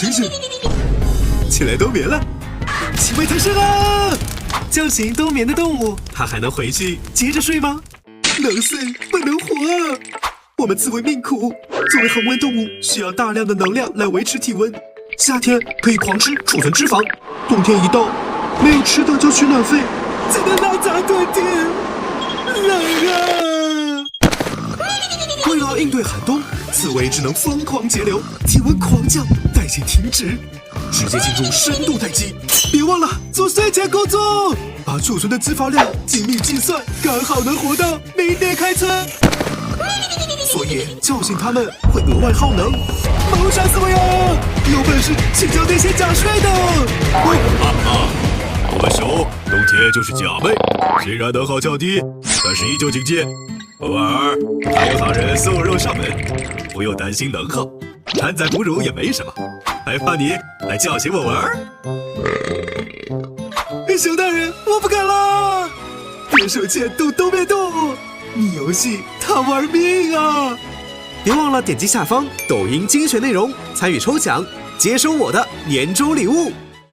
醒醒，起来冬眠了，行为抬升啊！叫醒冬眠的动物，它还能回去接着睡吗？能死不能活啊！我们自谓命苦，作为恒温动物，需要大量的能量来维持体温。夏天可以狂吃储存脂肪，冬天一到，没有吃的就取暖费，只能拉杂蹲点，冷啊！为了应对寒冬，刺猬只能疯狂节流，体温狂降，代谢停止，直接进入深度待机。别忘了做睡前工作，把储存的脂肪量精密计算，刚好能活到明年开春。所以叫醒他们会额外耗能。谋杀刺猬啊！有本事请叫那些假睡的！我熟，冬天就是假寐，虽然能耗较低，但是依旧警戒。偶尔还有好人送肉上门，不用担心能耗，产崽哺乳也没什么，还怕你来叫醒我玩儿？熊大人，我不敢了！别手牵动东面动，你游戏他玩命啊！别忘了点击下方抖音精选内容，参与抽奖，接收我的年终礼物。